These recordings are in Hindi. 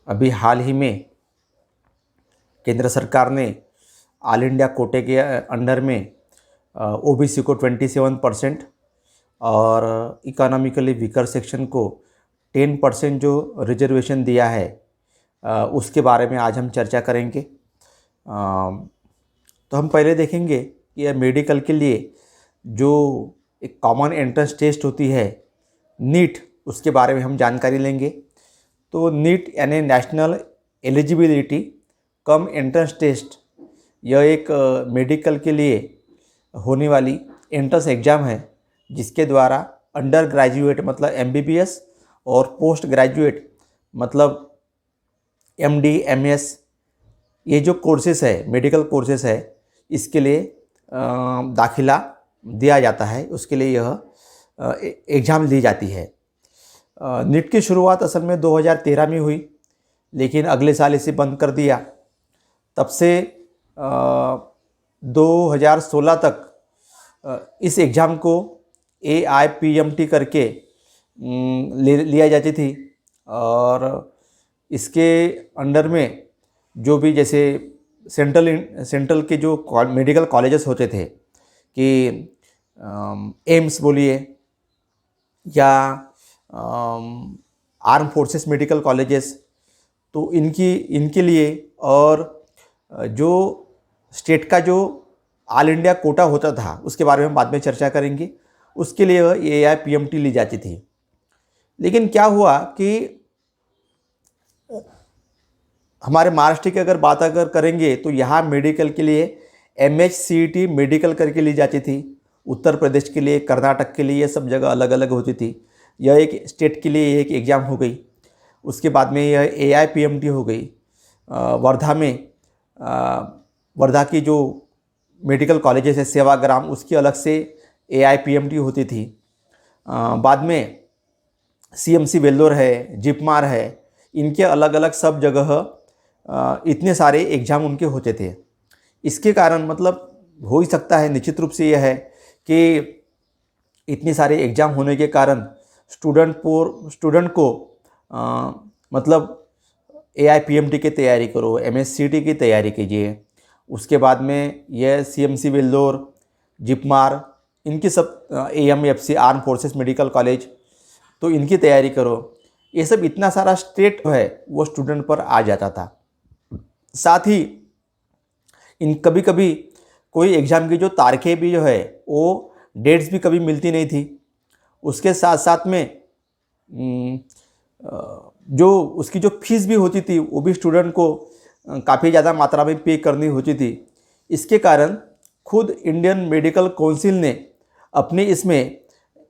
अभी हाल ही में केंद्र सरकार ने ऑल इंडिया कोटे के अंडर में ओबीसी को 27% और इकोनॉमिकली वीकर सेक्शन को 10% जो रिजर्वेशन दिया है, उसके बारे में आज हम चर्चा करेंगे। तो हम पहले देखेंगे कि यह मेडिकल के लिए जो एक कॉमन एंट्रेंस टेस्ट होती है, नीट, उसके बारे में हम जानकारी लेंगे। तो नीट यानी national eligibility cum entrance test, यह एक मेडिकल के लिए होने वाली एंट्रेंस एग्ज़ाम है, जिसके द्वारा अंडर ग्रेजुएट मतलब एमबीबीएस और पोस्ट ग्रेजुएट मतलब एमडी एमएस, ये जो कोर्सेस है, मेडिकल कोर्सेस है, इसके लिए दाखिला दिया जाता है। उसके लिए यह एग्ज़ाम दी जाती है। नीट की शुरुआत असल में 2013 में हुई, लेकिन अगले साल इसे बंद कर दिया। तब से 2016 तक इस एग्ज़ाम को AIPMT करके लिया जाती थी। और इसके अंडर में जो भी जैसे सेंट्रल के जो मेडिकल कॉलेजेस होते थे, कि एम्स बोलिए या आर्म फोर्सेस मेडिकल कॉलेजेस, तो इनके लिए, और जो स्टेट का जो ऑल इंडिया कोटा होता था, उसके बारे में बाद में चर्चा करेंगे, उसके लिए AIPMT ली जाती थी। लेकिन क्या हुआ कि हमारे महाराष्ट्र की अगर बात करेंगे तो यहाँ मेडिकल के लिए MHCET मेडिकल करके ली जाती थी। उत्तर प्रदेश के लिए, कर्नाटक के लिए, ये सब जगह अलग अलग होती थी। यह एक स्टेट के लिए एक एग्ज़ाम हो गई। उसके बाद में यह AIPMT हो गई। वर्धा में वर्धा की जो मेडिकल कॉलेजेस है सेवाग्राम, उसकी अलग से AIPMT होती थी। बाद में CMC वेल्लोर है, जिपमार है, इनके अलग अलग सब जगह इतने सारे एग्ज़ाम उनके होते थे। इसके कारण मतलब हो ही सकता है, निश्चित रूप से यह है कि इतने सारे एग्ज़ाम होने के कारण स्टूडेंट को मतलब AIPMT की तैयारी करो, MSCT की तैयारी कीजिए। उसके बाद में यह CMC वेल्लोर, जिपमार, इनकी सब AMFC arm forces medical college, तो इनकी तैयारी करो। ये सब इतना सारा स्टेट है वो स्टूडेंट पर आ जाता था। साथ ही इन कभी कभी कोई एग्ज़ाम की जो तारीखें भी जो है, वो डेट्स भी कभी मिलती नहीं थी। उसके साथ साथ में जो उसकी जो फीस भी होती थी, वो भी स्टूडेंट को काफ़ी ज़्यादा मात्रा में पे करनी होती थी। इसके कारण खुद इंडियन मेडिकल काउंसिल ने अपने इसमें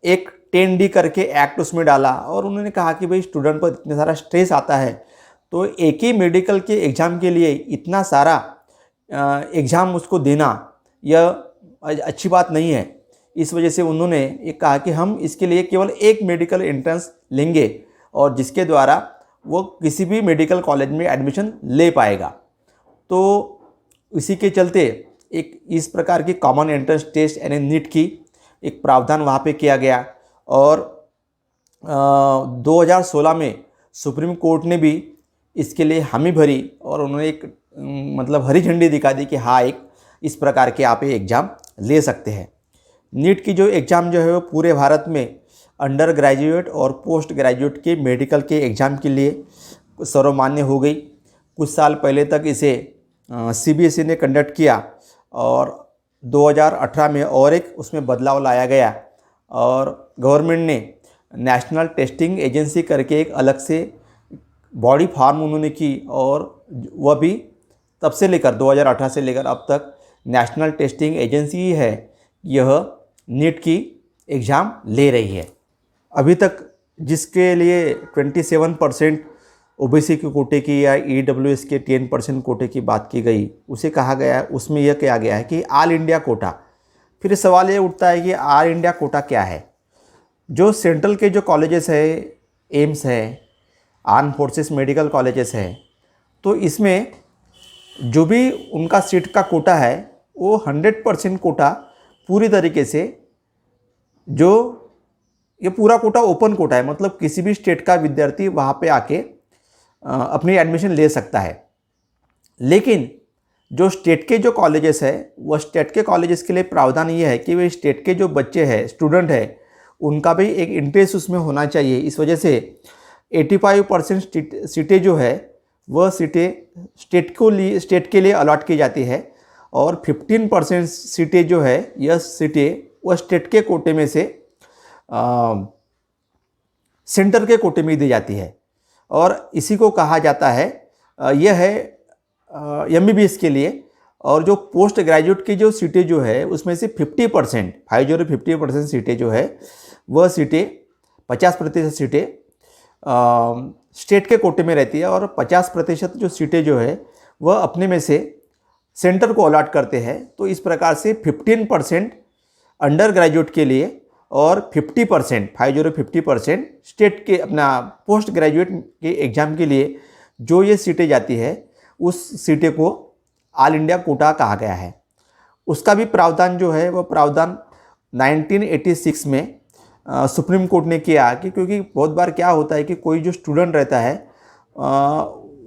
एक 10D करके एक्ट उसमें डाला, और उन्होंने कहा कि भाई स्टूडेंट पर इतना सारा स्ट्रेस आता है, तो एक ही मेडिकल के एग्ज़ाम के लिए इतना सारा एग्ज़ाम उसको देना, यह अच्छी बात नहीं है। इस वजह से उन्होंने ये कहा कि हम इसके लिए केवल एक मेडिकल एंट्रेंस लेंगे, और जिसके द्वारा वो किसी भी मेडिकल कॉलेज में एडमिशन ले पाएगा। तो इसी के चलते एक इस प्रकार की कॉमन एंट्रेंस टेस्ट यानी नीट की एक प्रावधान वहाँ पे किया गया। और 2016 में सुप्रीम कोर्ट ने भी इसके लिए हामी भरी, और उन्होंने एक मतलब हरी झंडी दिखा दी कि हाँ, एक इस प्रकार के आप ये एग्ज़ाम ले सकते हैं। नीट की जो एग्ज़ाम जो है वो पूरे भारत में अंडर ग्रेजुएट और पोस्ट ग्रेजुएट के मेडिकल के एग्ज़ाम के लिए सर्वमान्य हो गई। कुछ साल पहले तक इसे CBSE ने कंडक्ट किया, और 2018 में और एक उसमें बदलाव लाया गया, और गवर्नमेंट ने नेशनल टेस्टिंग एजेंसी करके एक अलग से बॉडी फॉर्म उन्होंने की, और वह भी तब से लेकर 2018 से लेकर अब तक नेशनल टेस्टिंग एजेंसी ही है, यह नीट की एग्ज़ाम ले रही है। अभी तक जिसके लिए 27% OBC के कोटे की या EWS के 10% कोटे की बात की गई, उसे कहा गया है, उसमें यह कहा गया है कि ऑल इंडिया कोटा। फिर सवाल ये उठता है कि ऑल इंडिया कोटा क्या है। जो सेंट्रल के जो कॉलेजेस है, एम्स है, आर्म फोर्सेस मेडिकल कॉलेजेस है, तो इसमें जो भी उनका सीट का कोटा है, वो 100% कोटा पूरी तरीके से, जो ये पूरा कोटा ओपन कोटा है, मतलब किसी भी स्टेट का विद्यार्थी वहाँ पे आके अपनी एडमिशन ले सकता है। लेकिन जो स्टेट के जो कॉलेजेस है, वह स्टेट के कॉलेजेस के लिए प्रावधान ये है कि वे स्टेट के जो बच्चे हैं, स्टूडेंट है, उनका भी एक इंटरेस्ट उसमें होना चाहिए। इस वजह से 85% सीटें जो है वह सीटें स्टेट के लिए अलॉट की जाती है और 15% सीटें जो है यह सीटें वह स्टेट के कोटे में से सेंटर के कोटे में दी जाती है। और इसी को कहा जाता है, यह है MBBS के लिए। और जो पोस्ट ग्रेजुएट की जो सीटें जो है उसमें से 50% सीटें जो है वह सीटें 50% सीटें स्टेट के कोटे में रहती है और 50% जो सीटें जो है वह अपने में से सेंटर को अलॉट करते हैं। तो इस प्रकार से 15% अंडर ग्रेजुएट के लिए और 50% स्टेट के अपना पोस्ट ग्रेजुएट के एग्ज़ाम के लिए जो ये सीटें जाती है उस सीटें को ऑल इंडिया कोटा कहा गया है। उसका भी प्रावधान जो है वह प्रावधान 1986 में सुप्रीम कोर्ट ने किया कि क्योंकि बहुत बार क्या होता है कि कोई जो स्टूडेंट रहता है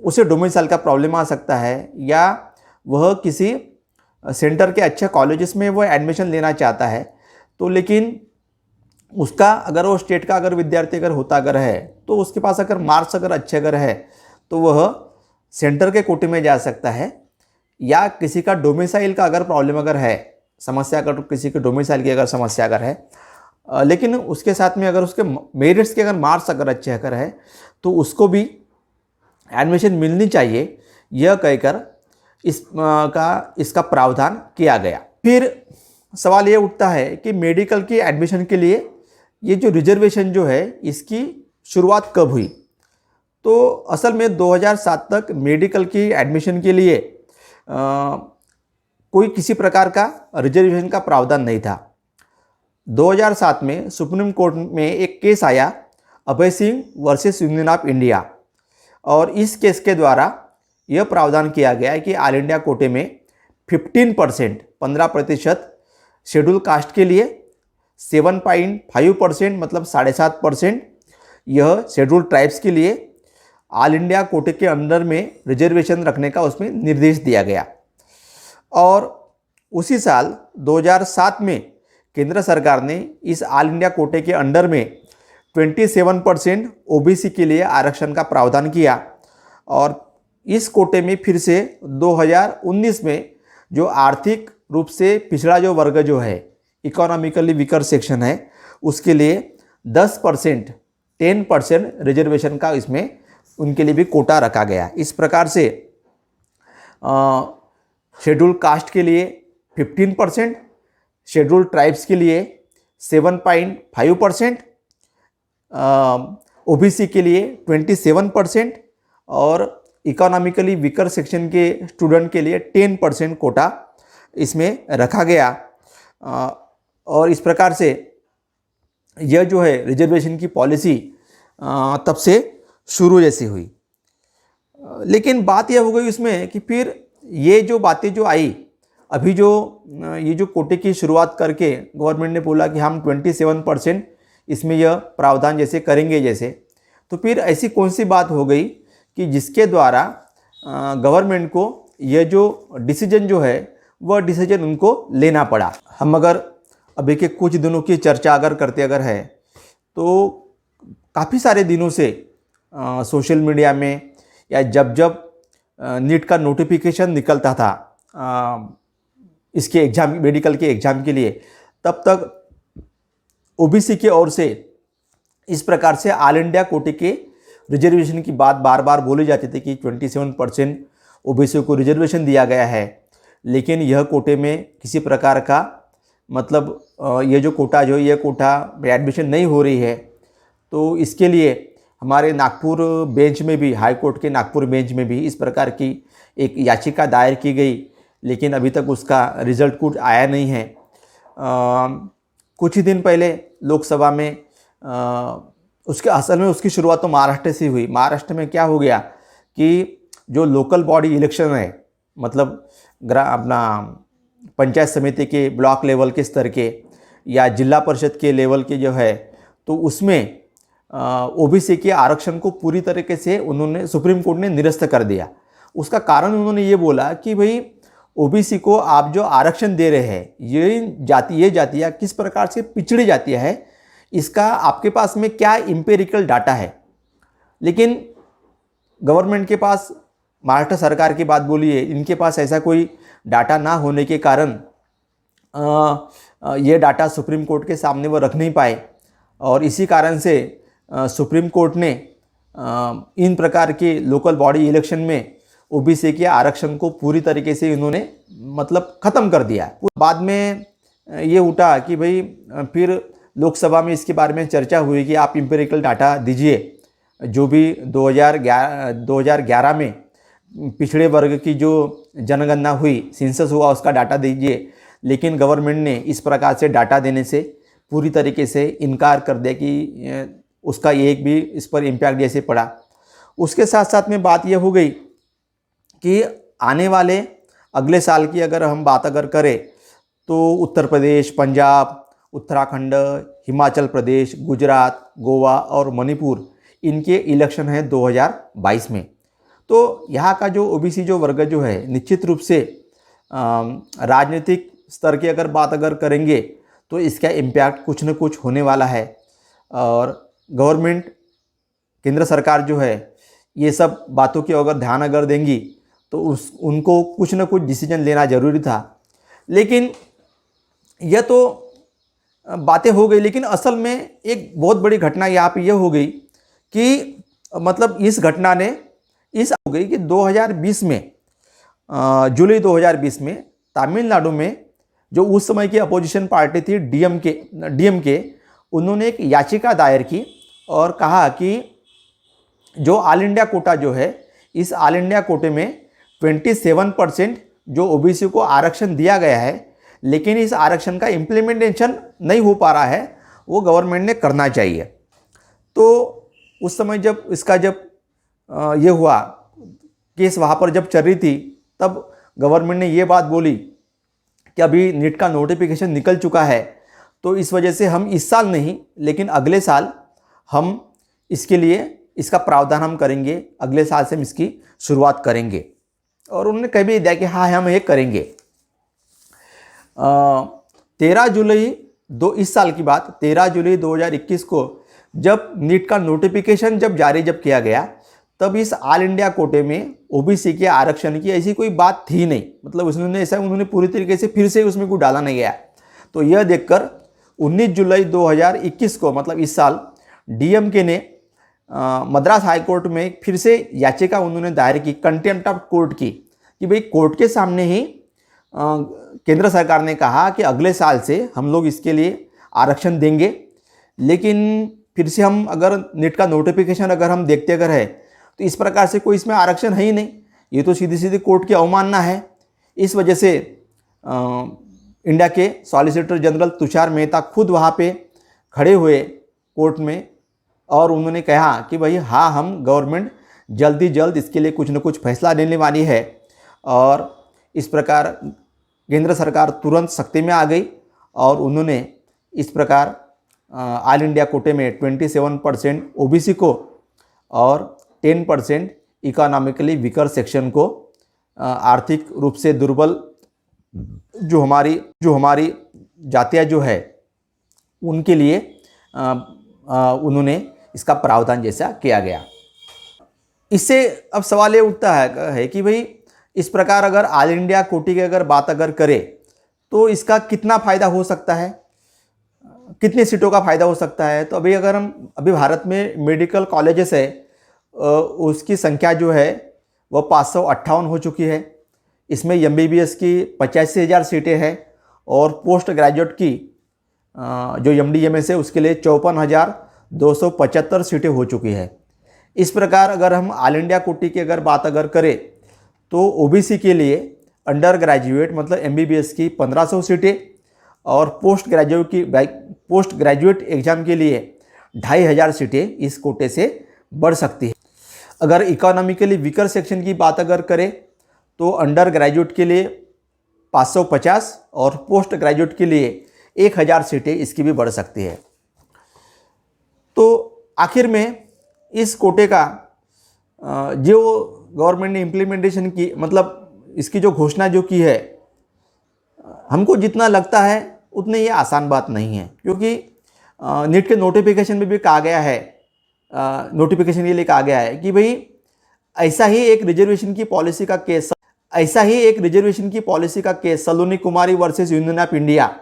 उसे डोमिसाइल का प्रॉब्लम आ सकता है या वह किसी सेंटर के अच्छे कॉलेजेस में वह एडमिशन लेना चाहता है, तो लेकिन उसका अगर वो स्टेट का अगर विद्यार्थी अगर होता अगर है तो उसके पास अगर मार्क्स अगर अच्छे अगर है तो वह सेंटर के कोटे में जा सकता है। या किसी का डोमिसाइल का अगर प्रॉब्लम अगर है, समस्या अगर किसी के डोमिसाइल की अगर समस्या अगर है, लेकिन उसके साथ में अगर उसके मेरिट्स के अगर मार्क्स अगर अच्छे अगर है तो उसको भी एडमिशन मिलनी चाहिए, यह कहकर इसका प्रावधान किया गया। फिर सवाल ये उठता है कि मेडिकल की एडमिशन के लिए ये जो रिजर्वेशन जो है इसकी शुरुआत कब हुई। तो असल में 2007 तक मेडिकल की एडमिशन के लिए कोई किसी प्रकार का रिजर्वेशन का प्रावधान नहीं था। 2007 में सुप्रीम कोर्ट में एक केस आया, Abhay Singh versus union of India, और इस केस के द्वारा यह प्रावधान किया गया है कि ऑल इंडिया कोटे में 15% शेड्यूल कास्ट के लिए, 7.5% मतलब 7.5% यह शेड्यूल ट्राइब्स के लिए ऑल इंडिया कोटे के अंडर में रिजर्वेशन रखने का उसमें निर्देश दिया गया। और उसी साल 2007 में केंद्र सरकार ने इस ऑल इंडिया कोटे के अंडर में 27% OBC के लिए आरक्षण का प्रावधान किया। और इस कोटे में फिर से 2019 में जो आर्थिक रूप से पिछड़ा जो वर्ग जो है, इकोनॉमिकली वीकर सेक्शन है, उसके लिए 10% रिजर्वेशन का इसमें उनके लिए भी कोटा रखा गया। इस प्रकार से शेड्यूल कास्ट के लिए 15%, शेड्यूल ट्राइब्स के लिए 7.5%, OBC के लिए 27% और इकोनॉमिकली वीकर सेक्शन के स्टूडेंट के लिए 10% कोटा इसमें रखा गया। और इस प्रकार से यह जो है रिजर्वेशन की पॉलिसी तब से शुरू जैसी हुई। लेकिन बात यह हो गई उसमें कि फिर ये जो बातें जो आई, अभी जो ये जो कोटे की शुरुआत करके गवर्नमेंट ने बोला कि हम 27% इसमें यह प्रावधान जैसे करेंगे जैसे, तो फिर ऐसी कौन सी बात हो गई कि जिसके द्वारा गवर्नमेंट को यह जो डिसीजन जो है वह डिसीजन उनको लेना पड़ा। हम अगर अभी के कुछ दिनों की चर्चा अगर करते अगर है तो काफ़ी सारे दिनों से सोशल मीडिया में या जब नीट का नोटिफिकेशन निकलता था इसके एग्ज़ाम, मेडिकल के एग्ज़ाम के लिए, तब तक OBC की ओर से इस प्रकार से ऑल इंडिया कोटे के रिजर्वेशन की बात बार बार बोली जाती थी कि 27% OBC को रिजर्वेशन दिया गया है। लेकिन यह कोटे में किसी प्रकार का मतलब ये जो कोटा जो ये कोटा में एडमिशन नहीं हो रही है। तो इसके लिए हमारे नागपुर बेंच में भी, हाई कोर्ट के नागपुर बेंच में भी इस प्रकार की एक याचिका दायर की गई, लेकिन अभी तक उसका रिजल्ट कुछ आया नहीं है। कुछ ही दिन पहले लोकसभा में उसके असल में उसकी शुरुआत तो महाराष्ट्र से हुई। महाराष्ट्र में क्या हो गया कि जो लोकल बॉडी इलेक्शन है, मतलब अपना पंचायत समिति के ब्लॉक लेवल के स्तर के या जिला परिषद के लेवल के जो है, तो उसमें ओबीसी के आरक्षण को पूरी तरीके से उन्होंने सुप्रीम कोर्ट ने निरस्त कर दिया। उसका कारण उन्होंने ये बोला कि भाई ओबीसी को आप जो आरक्षण दे रहे हैं, ये जातियाँ किस प्रकार से पिछड़ी जातियाँ है, इसका आपके पास में क्या इम्पेरिकल डाटा है। लेकिन गवर्नमेंट के पास, महाराष्ट्र सरकार की बात बोलिए, इनके पास ऐसा कोई डाटा ना होने के कारण ये डाटा सुप्रीम कोर्ट के सामने वो रख नहीं पाए, और इसी कारण से सुप्रीम कोर्ट ने इन प्रकार के लोकल बॉडी इलेक्शन में ओबीसी के आरक्षण को पूरी तरीके से इन्होंने मतलब ख़त्म कर दिया। बाद में ये उठा कि भाई फिर लोकसभा में इसके बारे में चर्चा हुई कि आप इम्पेरिकल डाटा दीजिए, जो भी 2011 में पिछड़े वर्ग की जो जनगणना हुई, सेंसस हुआ, उसका डाटा दीजिए। लेकिन गवर्नमेंट ने इस प्रकार से डाटा देने से पूरी तरीके से इनकार कर दिया कि उसका एक भी इस पर इम्पैक्ट जैसे पड़ा। उसके साथ साथ में बात यह हो गई कि आने वाले अगले साल की अगर हम बात करें तो उत्तर प्रदेश, पंजाब, उत्तराखंड, हिमाचल प्रदेश, गुजरात, गोवा और मणिपुर, इनके इलेक्शन है 2022 में। तो यहाँ का जो ओबीसी जो वर्ग जो है, निश्चित रूप से राजनीतिक स्तर की अगर बात करेंगे तो इसका इम्पैक्ट कुछ न कुछ होने वाला है। और गवर्नमेंट, केंद्र सरकार जो है, ये सब बातों की अगर ध्यान देंगी तो उनको कुछ न कुछ डिसीजन लेना ज़रूरी था। लेकिन यह तो बातें हो गई, लेकिन असल में एक बहुत बड़ी घटना यहाँ पे यह हो गई कि मतलब इस घटना ने हो गई कि 2020 में, जुलाई 2020 में तमिलनाडु में जो उस समय की अपोजिशन पार्टी थी डीएमके, उन्होंने एक याचिका दायर की और कहा कि जो ऑल इंडिया कोटा जो है, इस ऑल इंडिया कोटे में 27% जो ओबीसी को आरक्षण दिया गया है, लेकिन इस आरक्षण का इम्प्लीमेंटेशन नहीं हो पा रहा है, वो गवर्नमेंट ने करना चाहिए। तो उस समय जब ये हुआ केस वहाँ पर जब चल रही थी, तब गवर्नमेंट ने ये बात बोली कि अभी नीट का नोटिफिकेशन निकल चुका है, तो इस वजह से हम इस साल नहीं लेकिन अगले साल हम इसके लिए इसका प्रावधान हम करेंगे, अगले साल से हम इसकी शुरुआत करेंगे। और उन्होंने कह भी दिया कि हाँ, हम ये करेंगे। 13 जुलाई इस साल की बात, 13 जुलाई 2021 को जब नीट का नोटिफिकेशन जारी किया गया, तब इस ऑल इंडिया कोटे में ओबीसी के आरक्षण की ऐसी कोई बात थी नहीं। मतलब उन्होंने पूरी तरीके से फिर से उसमें कुछ डाला नहीं गया। तो यह देखकर 19 जुलाई 2021 को, मतलब इस साल, डीएमके ने मद्रास हाई कोर्ट में फिर से याचिका उन्होंने दायर की, कंटेम्प्ट ऑफ कोर्ट की, कि भाई कोर्ट के सामने ही केंद्र सरकार ने कहा कि अगले साल से हम लोग इसके लिए आरक्षण देंगे, लेकिन फिर से हम अगर नीट का नोटिफिकेशन हम देखते है तो इस प्रकार से कोई इसमें आरक्षण है ही नहीं। ये तो सीधी सीधी कोर्ट की अवमानना है। इस वजह से इंडिया के सॉलिसिटर जनरल तुषार मेहता खुद वहाँ पे खड़े हुए कोर्ट में, और उन्होंने कहा कि भाई हाँ, हम गवर्नमेंट जल्दी जल्द इसके लिए कुछ न कुछ फैसला लेने वाली है। और इस प्रकार केंद्र सरकार तुरंत सख्ती में आ गई और उन्होंने इस प्रकार ऑल इंडिया कोटे में 27% ओबीसी को और 10% इकोनॉमिकली वीकर सेक्शन को, आर्थिक रूप से दुर्बल जो हमारी जातियाँ जो है, उनके लिए उन्होंने इसका प्रावधान जैसा किया गया। इससे अब सवाल ये उठता है कि भाई इस प्रकार अगर ऑल इंडिया कोटी की बात करें तो इसका कितना फ़ायदा हो सकता है, कितनी सीटों का फ़ायदा हो सकता है। तो अभी भारत में मेडिकल कॉलेजेस है, उसकी संख्या जो है वह 558 हो चुकी है। इसमें एमबीबीएस की 85,000 सीटें हैं और पोस्ट ग्रेजुएट की जो एमडीएमएस है उसके लिए 54,275 सीटें हो चुकी है। इस प्रकार अगर हम ऑल इंडिया कोटी की बात करें तो ओबीसी के लिए अंडर ग्रेजुएट मतलब एमबीबीएस की 1500 सीटें और पोस्ट ग्रेजुएट एग्ज़ाम के लिए 2,500 सीटें इस कोटे से बढ़ सकती है। अगर इकोनॉमिकली वीकर सेक्शन की बात करें तो अंडर ग्रेजुएट के लिए 550 और पोस्ट ग्रेजुएट के लिए 1,000 सीटें इसकी भी बढ़ सकती है। तो आखिर में इस कोटे का जो गवर्नमेंट ने इम्प्लीमेंटेशन की, मतलब इसकी जो घोषणा जो की है, हमको जितना लगता है उतनी ये आसान बात नहीं है, क्योंकि नीट के नोटिफिकेशन में भी कहा गया है, नोटिफिकेशन ये लिए कहा गया है कि भाई ऐसा ही एक रिजर्वेशन की पॉलिसी का case Saloni Kumari versus union of India,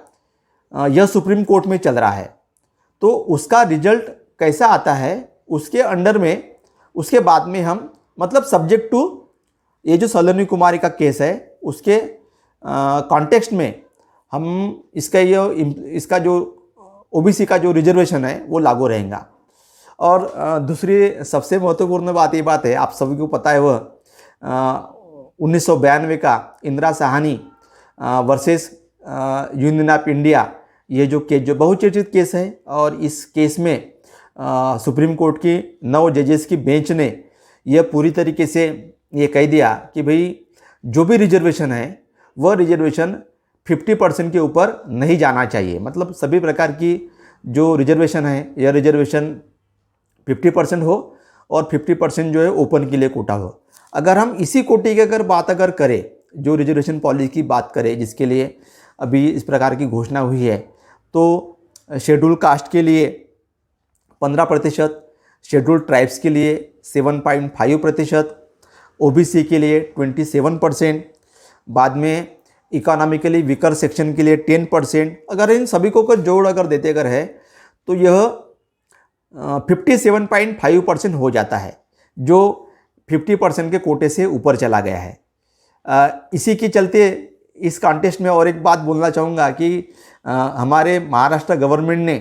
यह सुप्रीम कोर्ट में चल रहा है। तो उसका रिजल्ट कैसा आता है उसके अंडर में, उसके बाद में हम, मतलब सब्जेक्ट टू ये जो सलोनी कुमारी का केस है उसके कॉन्टेक्स्ट में हम इसका जो ओबीसी का जो रिजर्वेशन है वो लागू रहेगा। और दूसरी सबसे महत्वपूर्ण बात ये बात है, आप सभी को पता है, वह 1992 का Indira Sahni versus union of India, ये जो केस, जो बहुचर्चित केस है, और इस केस में सुप्रीम कोर्ट की 9 जजेस की बेंच ने यह पूरी तरीके से ये कह दिया कि भाई जो भी रिजर्वेशन है वह रिजर्वेशन 50% के ऊपर नहीं जाना चाहिए। मतलब सभी प्रकार की जो रिजर्वेशन है, यह रिजर्वेशन 50% हो और 50% जो है ओपन के लिए कोटा हो। अगर हम इसी कोटे की बात करें, जो रिजर्वेशन पॉलिसी की बात करें जिसके लिए अभी इस प्रकार की घोषणा हुई है, तो शेड्यूल कास्ट के लिए 15%, शेड्यूल ट्राइब्स के लिए 7.5%, ओबीसी के लिए 27%, बाद में इकोनॉमिकली वीकर सेक्शन के लिए 10%। अगर इन सभी को जोड़ देते है तो यह 57.5% हो जाता है, जो 50% के कोटे से ऊपर चला गया है। इसी के चलते इस कॉन्टेस्ट में और एक बात बोलना चाहूँगा कि हमारे महाराष्ट्र गवर्नमेंट ने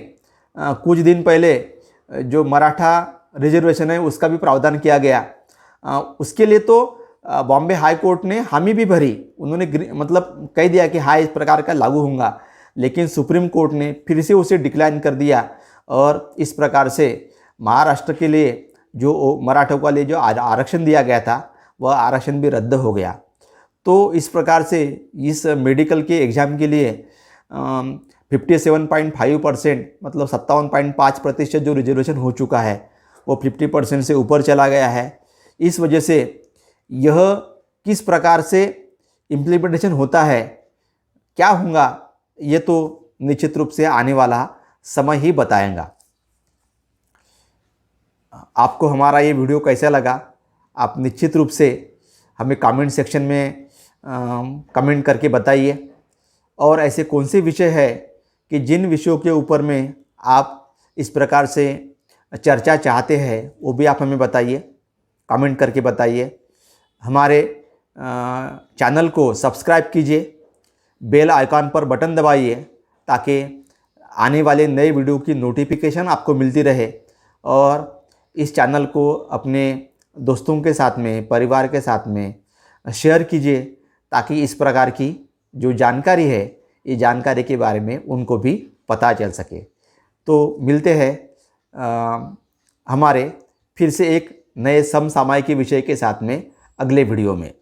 कुछ दिन पहले जो मराठा रिजर्वेशन है उसका भी प्रावधान किया गया। उसके लिए तो बॉम्बे हाई कोर्ट ने हामी भी भरी, उन्होंने मतलब कह दिया कि हाँ इस प्रकार का लागू होगा, लेकिन सुप्रीम कोर्ट ने फिर से उसे डिक्लाइन कर दिया और इस प्रकार से महाराष्ट्र के लिए जो मराठों के लिए जो आरक्षण दिया गया था वह आरक्षण भी रद्द हो गया। तो इस प्रकार से इस मेडिकल के एग्ज़ाम के लिए 57.5% मतलब 57.5% जो रिजर्वेशन हो चुका है वो 50% से ऊपर चला गया है। इस वजह से यह किस प्रकार से इम्प्लीमेंटेशन होता है, क्या होगा, ये तो निश्चित रूप से आने वाला समय ही बताएगा। आपको हमारा ये वीडियो कैसा लगा, आप निश्चित रूप से हमें कमेंट सेक्शन में कमेंट करके बताइए। और ऐसे कौन से विषय है कि जिन विषयों के ऊपर में आप इस प्रकार से चर्चा चाहते हैं वो भी आप हमें बताइए, कमेंट करके बताइए। हमारे चैनल को सब्सक्राइब कीजिए, बेल आइकॉन पर बटन दबाइए ताकि आने वाले नए वीडियो की नोटिफिकेशन आपको मिलती रहे। और इस चैनल को अपने दोस्तों के साथ में, परिवार के साथ में शेयर कीजिए ताकि इस प्रकार की जो जानकारी है, ये जानकारी के बारे में उनको भी पता चल सके। तो मिलते हैं हमारे फिर से एक नए समसामयिक विषय के साथ में अगले वीडियो में।